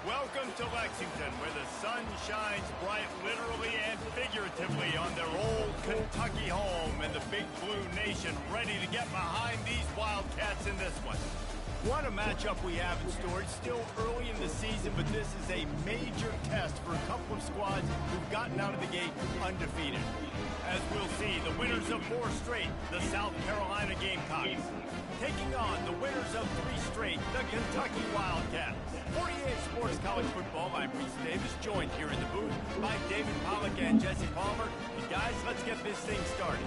Welcome to Lexington, where the sun shines bright literally and figuratively on their old Kentucky home, and the Big Blue Nation ready to get behind these Wildcats in this one. What a matchup we have in store. It's still early in the season, but this is a major test for a couple of squads who've gotten out of the gate undefeated. As we'll see, the winners of 4 straight, the South Carolina Gamecocks, taking on the winners of 3 straight, the Kentucky Wildcats. 48 Sports College Football, I'm Reese Davis, joined here in the booth by David Pollack and Jesse Palmer. And guys, let's get this thing started.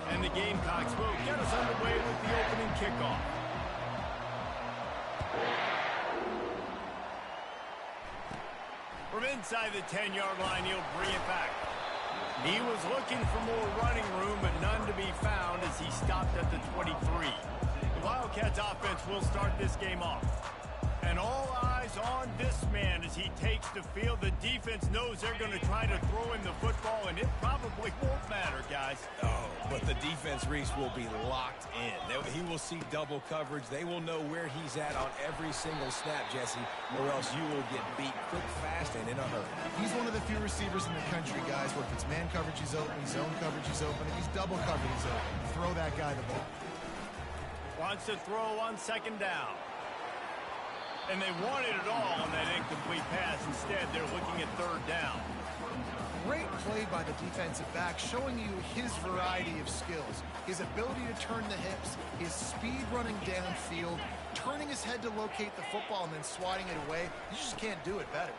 And the Gamecocks will get us underway with the opening kickoff. From inside the 10-yard line, he'll bring it back. He was looking for more running room, but none to be found as he stopped at the 23. The Wildcats offense will start this game off. And all eyes on this man as he takes the field. The defense knows they're going to try to throw in the football, and it probably won't matter, guys. Oh, but the defense, Reese, will be locked in. He will see double coverage. They will know where he's at on every single snap, Jesse, or else you will get beat quick, fast, and in a hurry. He's one of the few receivers in the country, guys, where if it's man coverage, he's open, zone coverage, he's open. If he's double coverage, he's open. Throw that guy the ball. Wants to throw on second down. And they wanted it all on that incomplete pass. Instead, they're looking at third down. Great play by the defensive back, showing you his variety of skills. His ability to turn the hips, his speed running downfield, turning his head to locate the football and then swatting it away. You just can't do it better.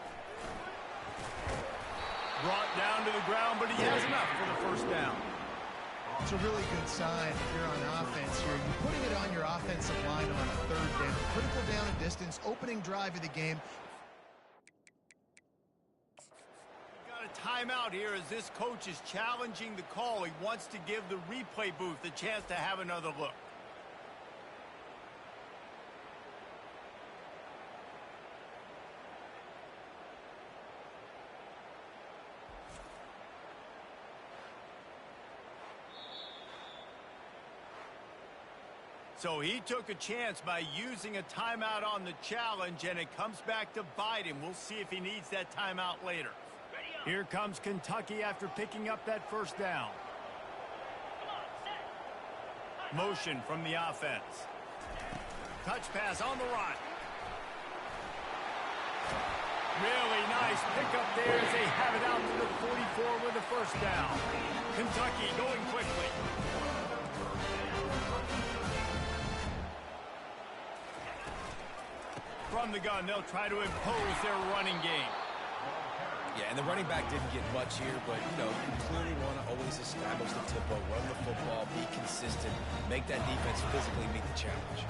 Brought down to the ground, but he has enough for the first down. It's a really good sign if you're on offense here. You're putting it on your offensive line on a third down. Critical down and distance, opening drive of the game. Got a timeout here as this coach is challenging the call. He wants to give the replay booth a chance to have another look. So he took a chance by using a timeout on the challenge, and it comes back to bite him. We'll see if he needs that timeout later. Here comes Kentucky after picking up that first down. Motion from the offense. Touch pass on the run. Really nice pickup there as they have it out to the 44 with the first down. Kentucky going quickly. From the gun, they'll try to impose their running game. Yeah, and the running back didn't get much here, but, you clearly want to always establish the tempo, run the football, be consistent, make that defense physically meet the challenge.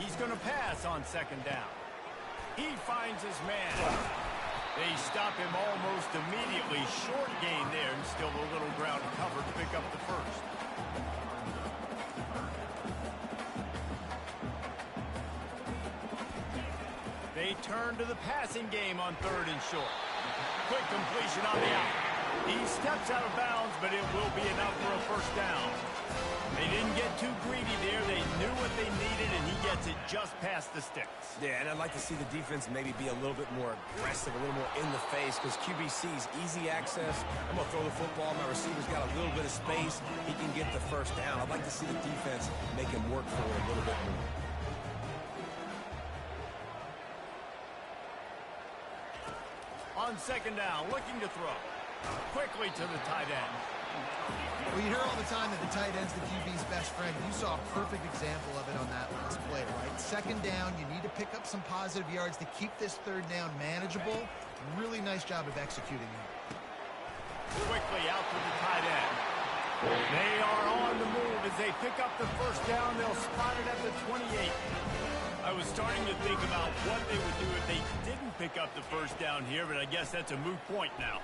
He's going to pass on second down. He finds his man. They stop him almost immediately. Short gain there, and still a little ground cover to pick up the first. They turn to the passing game on third and short. Quick completion on the out. He steps out of bounds, but it will be enough for a first down. They didn't get too greedy there. They knew what they needed, and he gets it just past the sticks. Yeah, and I'd like to see the defense maybe be a little bit more aggressive, a little more in the face, because QBC's easy access. I'm going to throw the football. My receiver's got a little bit of space. He can get the first down. I'd like to see the defense make him work for it a little bit more. On second down, looking to throw. Quickly to the tight end. Well, you hear all the time that the tight end's the QB's best friend. You saw a perfect example of it on that last play, right? Second down, you need to pick up some positive yards to keep this third down manageable. Really nice job of executing it. Quickly out to the tight end. They are on the move as they pick up the first down. They'll spot it at the 28. I was starting to think about what they would do if they didn't pick up the first down here, but I guess that's a moot point now.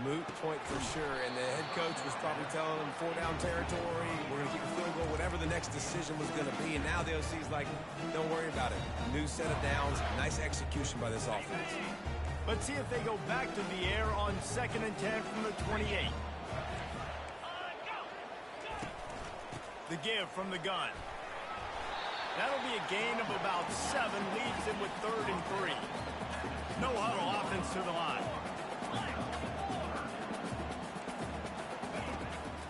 Moot point for sure, and the head coach was probably telling them 4-down territory, we're going to keep a field goal, whatever the next decision was going to be, and now the OC's like, don't worry about it. New set of downs, nice execution by this offense. Let's see if they go back to the air on 2nd and 10 from the 28. The give from the gun. That'll be a gain of about 7, leaves him with 3rd and 3. No huddle offense to the line.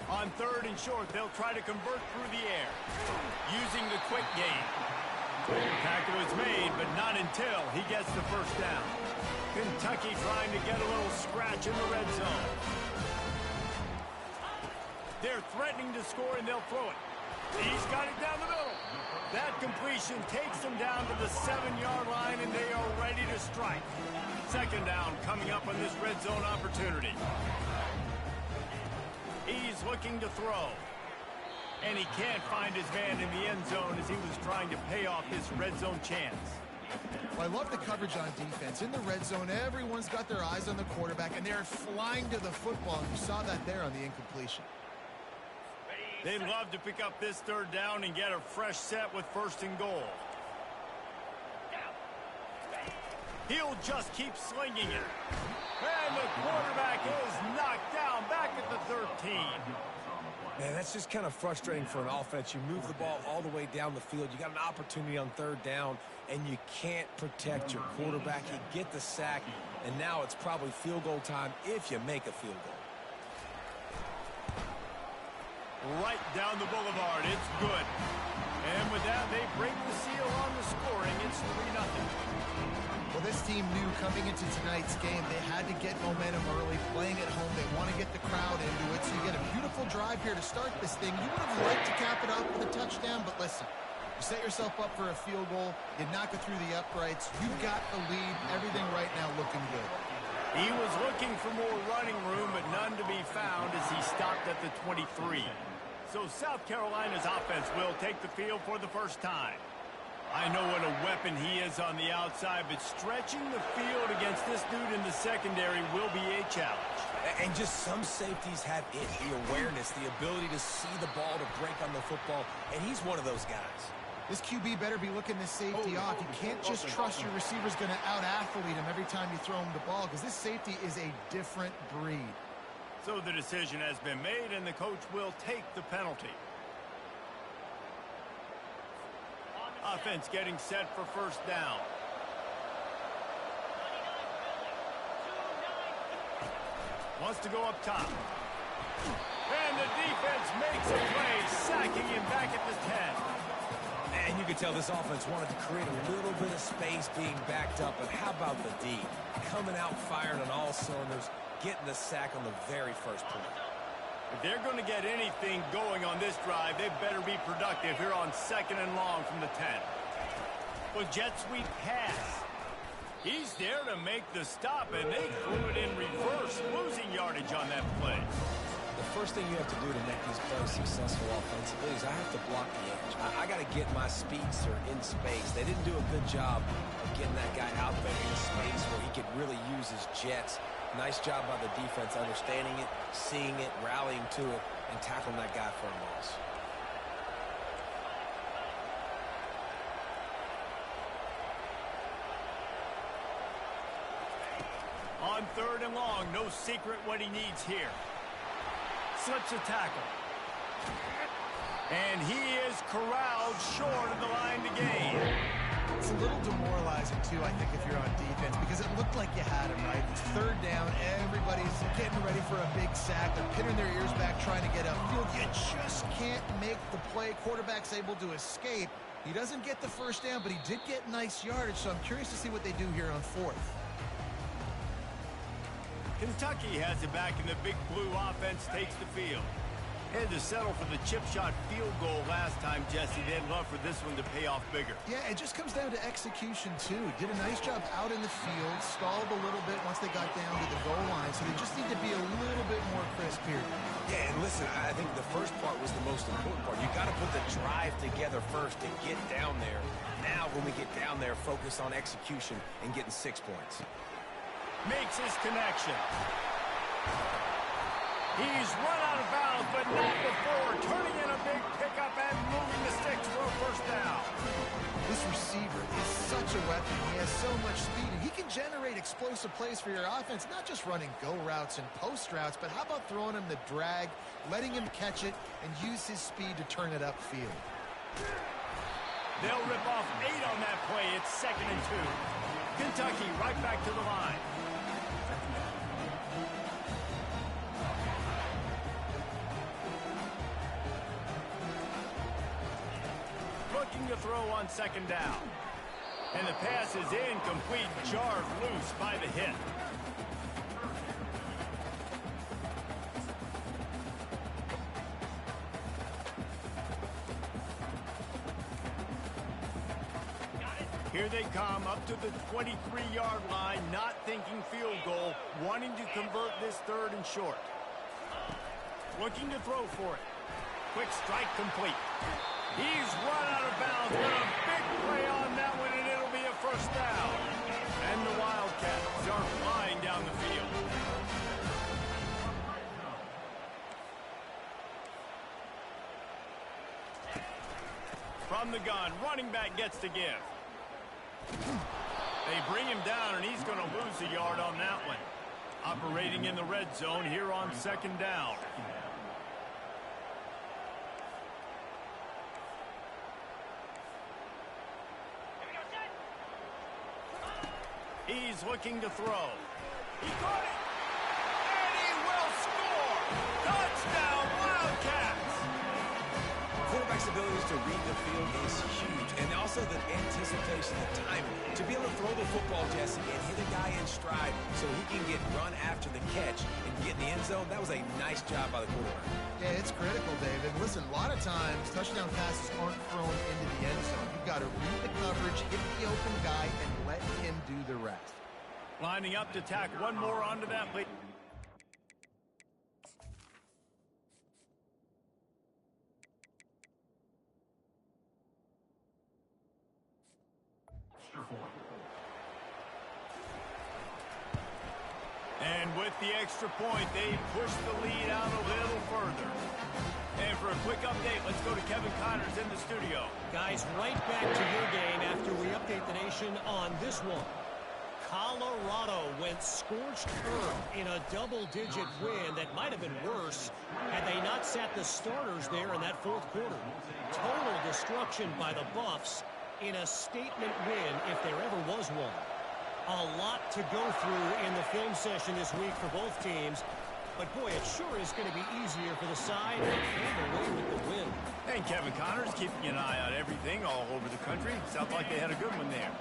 On 3rd and short, they'll try to convert through the air, using the quick game. Tackle is made, but not until he gets the first down. Kentucky trying to get a little scratch in the red zone. They're threatening to score, and they'll throw it. He's got it down the middle. That completion takes them down to the 7-yard line, and they are ready to strike. 2nd down coming up on this red zone opportunity. He's looking to throw. And he can't find his man in the end zone as he was trying to pay off his red zone chance. Well, I love the coverage on defense. In the red zone, everyone's got their eyes on the quarterback, and they're flying to the football. You saw that there on the incompletion. They'd love to pick up this 3rd down and get a fresh set with 1st and goal. He'll just keep slinging it. And the quarterback is knocked down back at the 13. Man, that's just kind of frustrating for an offense. You move the ball all the way down the field. You got an opportunity on 3rd down, and you can't protect your quarterback. You get the sack, and now it's probably field goal time if you make a field goal. Right down the boulevard. It's good. And with that, they break the seal on the scoring. It's 3-0. Well, this team knew coming into tonight's game they had to get momentum early, playing at home. They want to get the crowd into it, so you get a beautiful drive here to start this thing. You would have liked to cap it off with a touchdown, but listen, you set yourself up for a field goal, you knock it through the uprights, you got the lead, everything right now looking good. He was looking for more running room, but none to be found as he stopped at the 23. So South Carolina's offense will take the field for the first time. I know what a weapon he is on the outside, but stretching the field against this dude in the secondary will be a challenge. And just some safeties have it, the awareness, the ability to see the ball, to break on the football, and he's one of those guys. This QB better be looking this safety off. You can't just trust your receiver's going to out-athlete him every time you throw him the ball, because this safety is a different breed. So the decision has been made, and the coach will take the penalty. Offense getting set for 1st down. Wants to go up top. And the defense makes a play, sacking him back at the 10. And you could tell this offense wanted to create a little bit of space being backed up. But how about the D? Coming out firing on all cylinders, getting the sack on the very first play. If they're going to get anything going on this drive, they better be productive here on 2nd and long from the 10. Well, jet sweep pass. He's there to make the stop, and they threw it in reverse, losing yardage on that play. The first thing you have to do to make these plays successful offensively is I have to block the edge. I got to get my speedster in space. They didn't do a good job of getting that guy out there in space where he could really use his jets. Nice job by the defense understanding it, seeing it, rallying to it, and tackling that guy for a loss. On 3rd and long, no secret what he needs here. Slips a tackle. And he is corralled short of the line to gain. It's a little demoralizing, too, I think, if you're on defense, because it looked like you had him, right? It's 3rd down. Everybody's getting ready for a big sack. They're pinning their ears back, trying to get upfield. You just can't make the play. Quarterback's able to escape. He doesn't get the 1st down, but he did get nice yardage, so I'm curious to see what they do here on 4th. Kentucky has it back, and the Big Blue offense takes the field. Had to settle for the chip shot field goal last time, Jesse. They'd love for this one to pay off bigger. Yeah, it just comes down to execution, too. Did a nice job out in the field, stalled a little bit once they got down to the goal line, so they just need to be a little bit more crisp here. Yeah, and listen, I think the first part was the most important part. You got to put the drive together first and get down there. Now, when we get down there, focus on execution and getting 6 points. Makes his connection. He's run out of bounds, but not before. Turning in a big pickup and moving the sticks for a 1st down. This receiver is such a weapon. He has so much speed, and he can generate explosive plays for your offense, not just running go routes and post routes, but how about throwing him the drag, letting him catch it, and use his speed to turn it upfield. They'll rip off 8 on that play. It's 2nd and 2. Kentucky right back to the line. Looking to throw on 2nd down. And the pass is incomplete, jarred loose by the hit. Here they come up to the 23-yard line, not thinking field goal, wanting to convert this 3rd and short. Looking to throw for it. Quick strike complete. He's run out of bounds, but a big play on that one, and it'll be a 1st down. And the Wildcats are flying down the field. From the gun, running back gets to give. They bring him down, and he's going to lose a yard on that one. Operating in the red zone here on 2nd down. He's looking to throw. He caught it, and he will score! Touchdown, Wildcats! Quarterback's abilities to read the field is huge, and also the anticipation, the timing. To be able to throw the football, Jesse, and hit a guy in stride so he can get run after the catch and get in the end zone, that was a nice job by the quarterback. Yeah, it's critical, David. Listen, a lot of times, touchdown passes aren't thrown into the end zone. You've got to read the coverage, hit the open guy, and let him do the rest. Lining up to tack one more onto that lead. And with the extra point, they push the lead out a little further. And for a quick update, let's go to Kevin Connors in the studio. Guys, right back to your game after we update the nation on this one. Colorado went scorched earth in a double-digit win that might have been worse had they not sat the starters there in that 4th quarter. Total destruction by the Buffs in a statement win if there ever was one. A lot to go through in the film session this week for both teams. But, boy, it sure is going to be easier for the side that came away with the win. And Kevin Connors keeping an eye on everything all over the country. Sounds like they had a good one there.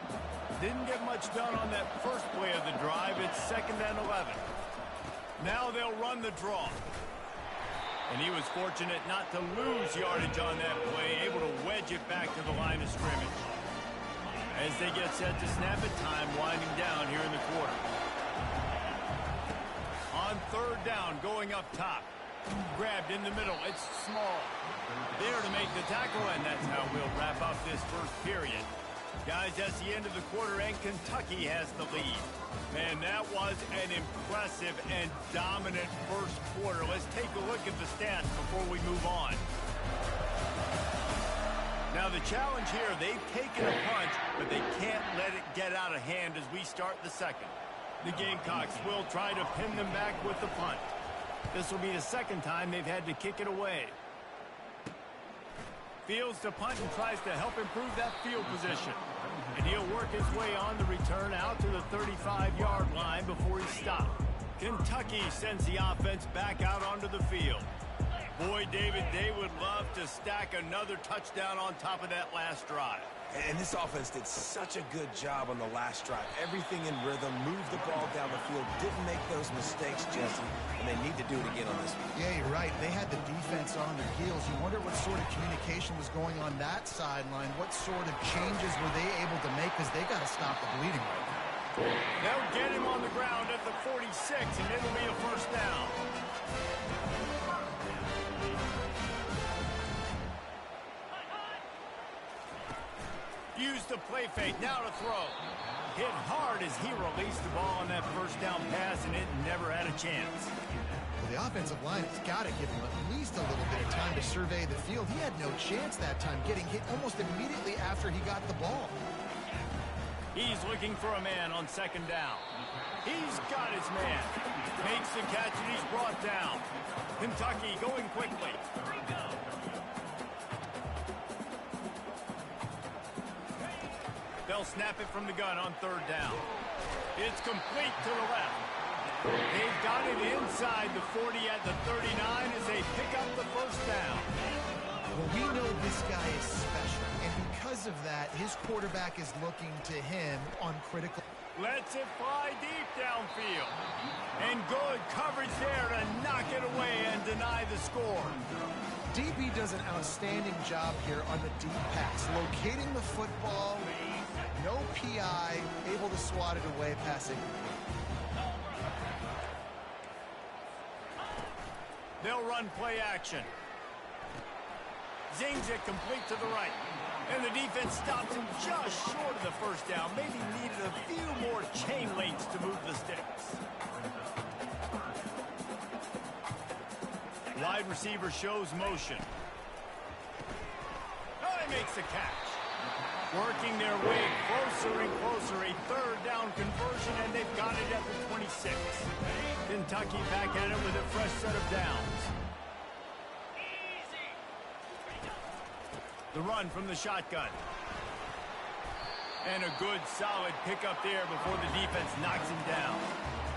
Didn't get much done on that first play of the drive. It's 2nd and 11. Now they'll run the draw. And he was fortunate not to lose yardage on that play, able to wedge it back to the line of scrimmage. As they get set to snap it, time winding down here in the quarter. On 3rd down, going up top. Grabbed in the middle. It's Small. There to make the tackle, and that's how we'll wrap up this 1st period. Guys, that's the end of the quarter, and Kentucky has the lead. Man, that was an impressive and dominant 1st quarter. Let's take a look at the stats before we move on. Now, the challenge here, they've taken a punch, but they can't let it get out of hand as we start the 2nd. The Gamecocks will try to pin them back with the punt. This will be the 2nd time they've had to kick it away. Fields to punt and tries to help improve that field position. And he'll work his way on the return out to the 35-yard line before he's stopped. Kentucky sends the offense back out onto the field. Boy, David, they would love to stack another touchdown on top of that last drive. And this offense did such a good job on the last drive. Everything in rhythm, moved the ball down the field, didn't make those mistakes, Jesse, and they need to do it again on this one. Yeah, you're right. They had the defense on their heels. You wonder what sort of communication was going on that sideline. What sort of changes were they able to make, because they got to stop the bleeding right now. They'll get him on the ground at the 46, and it'll be a 1st down. Used the play fake, now to throw. Hit hard as he released the ball on that 1st down pass, and it never had a chance. Well, the offensive line has got to give him at least a little bit of time to survey the field. He had no chance that time, getting hit almost immediately after he got the ball. He's looking for a man on second down. He's got his man. Makes the catch and he's brought down. Kentucky going quickly. They'll snap it from the gun on third down. It's complete to the left. They've got it inside the 40 at the 39 as they pick up the first down. Well, we know this guy is special, and because of that, his quarterback is looking to him on critical. Lets it fly deep downfield. And good coverage there to knock it away and deny the score. DB does an outstanding job here on the deep pass, locating the football, no PI, able to swat it away, passing. They'll run play action. Zings it complete to the right. And the defense stops him just short of the first down. Maybe needed a few more chain links to move the sticks. Wide receiver shows motion. Oh, he makes the catch. Working their way closer and closer. A third down conversion, and they've got it at the 26. Kentucky back at it with a fresh set of downs. The run from the shotgun. And a good, solid pickup there before the defense knocks him down.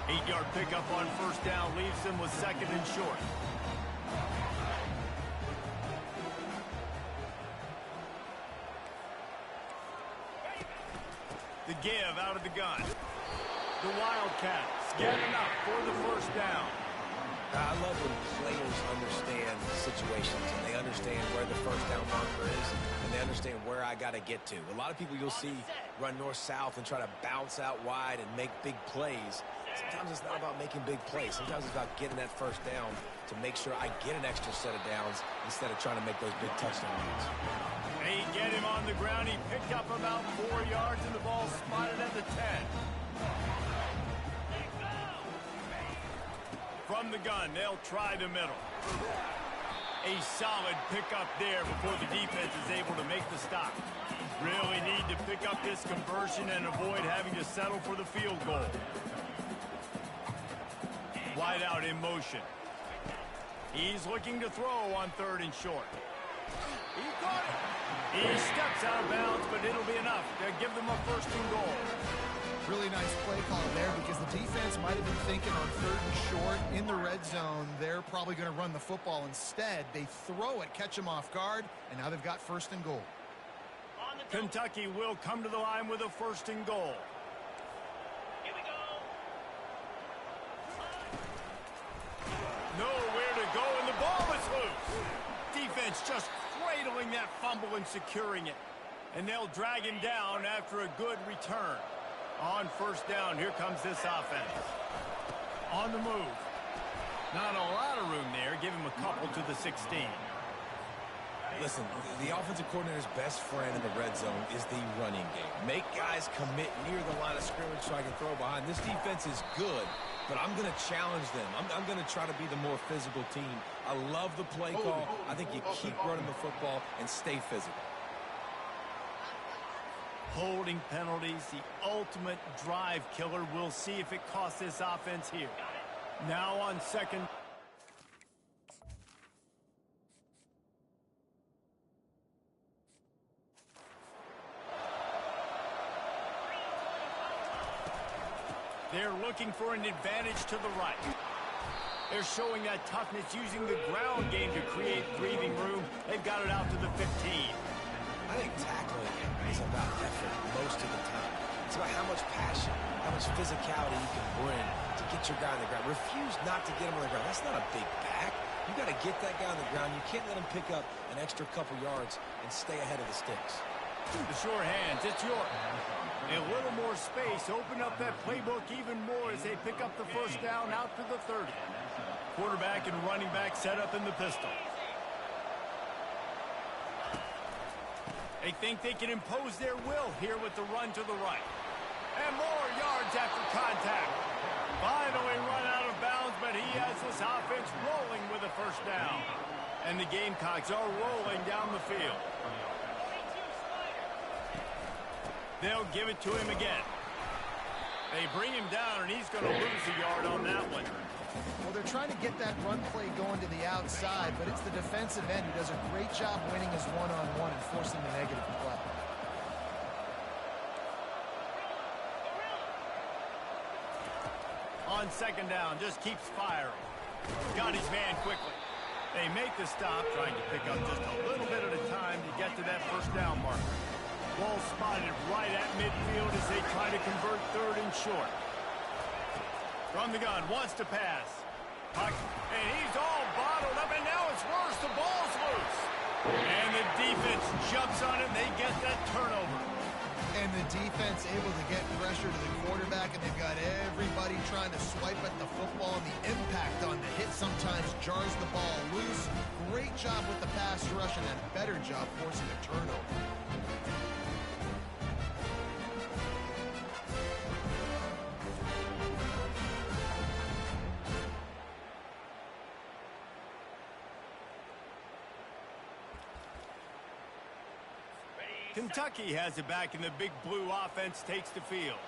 8-yard pickup on first down leaves him with second and short. The give out of the gun. The Wildcats get enough for the first down. I love when players understand situations and they understand where the first down marker is and they understand where I got to get to. A lot of people you'll see run north-south and try to bounce out wide and make big plays. Sometimes it's not about making big plays. Sometimes it's about getting that first down to make sure I get an extra set of downs instead of trying to make those big touchdown runs. They get him on the ground. He picked up about 4 yards and the ball spotted at the 10. From the gun, they'll try the middle. A solid pickup there before the defense is able to make the stop. Really need to pick up this conversion and avoid having to settle for the field goal. Wide out in motion. He's looking to throw on third and short. He got it. He steps out of bounds, but it'll be enough to give them a first and goal. Really nice play call there because the defense might have been thinking on third and short in the red zone. They're probably going to run the football instead. They throw it, catch them off guard, and now they've got first and goal. Kentucky will come to the line with a first and goal. Here we go. Nowhere to go, and the ball is loose. Defense just cradling that fumble and securing it. And they'll drag him down after a good return. On first down, here comes this offense. On the move. Not a lot of room there. Give him a couple to the 16. Listen, the offensive coordinator's best friend in the red zone is the running game. Make guys commit near the line of scrimmage so I can throw behind. This defense is good, but I'm going to challenge them. I'm going to try to be the more physical team. I love the play call. I think you keep running the football and stay physical. Holding penalties, the ultimate drive killer. We'll see if it costs this offense here. Now on second. They're looking for an advantage to the right. They're showing that toughness using the ground game to create breathing room. They've got it out to the 15. I think tackling is about effort most of the time. It's about how much passion, how much physicality you can bring to get your guy on the ground. Refuse not to get him on the ground. That's not a big pack. You got to get that guy on the ground. You can't let him pick up an extra couple yards and stay ahead of the sticks. The sure hands, it's York. A little more space, open up that playbook even more as they pick up the first down out to the 30. Quarterback and running back set up in the pistol. They think they can impose their will here with the run to the right. And more yards after contact. Finally run out of bounds, but he has this offense rolling with a first down. And the Gamecocks are rolling down the field. They'll give it to him again. They bring him down, and he's going to lose a yard on that one. Well, they're trying to get that run play going to the outside, but it's the defensive end who does a great job winning his one-on-one and forcing the negative play. On second down, just keeps firing. Got his man quickly. They make the stop, trying to pick up just a little bit at a time to get to that first down marker. Ball spotted right at midfield as they try to convert third and short. From the gun, wants to pass. And he's all bottled up, and now it's worse. The ball's loose. And the defense jumps on it, and they get that turnover. And the defense able to get pressure to the quarterback, and they've got everybody trying to swipe at the football, and the impact on the hit sometimes jars the ball loose. Great job with the pass rush, and a better job forcing a turnover. Kentucky has it back, and the Big Blue offense takes the field.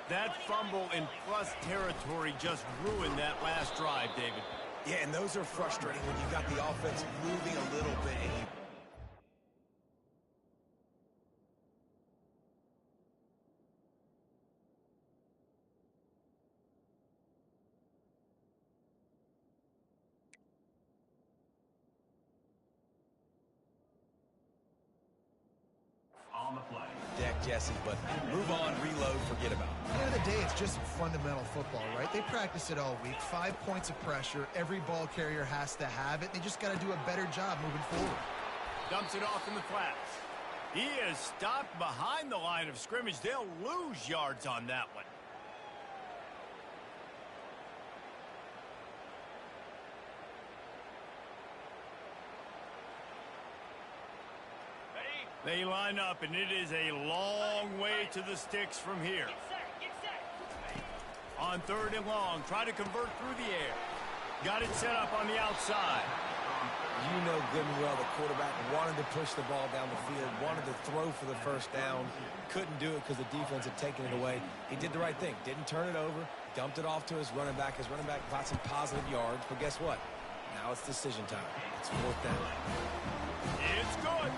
That fumble in plus territory just ruined that last drive, David. Yeah, and those are frustrating when you got the offense moving a little bit and you... On the play. Deck Jesse, but move on, reload, forget about it. At the end of the day, it's just some fundamental football, right? They practice it all week. 5 points of pressure. Every ball carrier has to have it. They just got to do a better job moving forward. Dumps it off in the flats. He is stopped behind the line of scrimmage. They'll lose yards on that one. They line up, and it is a long way to the sticks from here. On third and long, try to convert through the air. Got it set up on the outside. You know good and well the quarterback wanted to push the ball down the field, wanted to throw for the first down. Couldn't do it because the defense had taken it away. He did the right thing. Didn't turn it over. Dumped it off to his running back. His running back got some positive yards. But guess what? Now it's decision time. It's fourth down. It's good.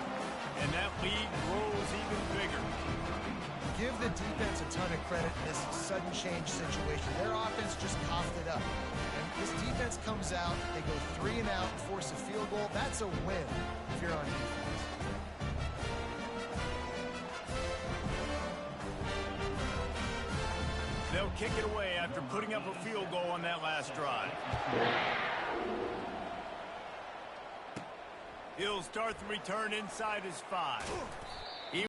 And that lead grows even bigger. Give the defense a ton of credit in this sudden change situation. Their offense just coughed it up. And this defense comes out, they go 3 and out, force a field goal. That's a win if you're on defense. They'll kick it away after putting up a field goal on that last drive. He'll start the return inside his 5.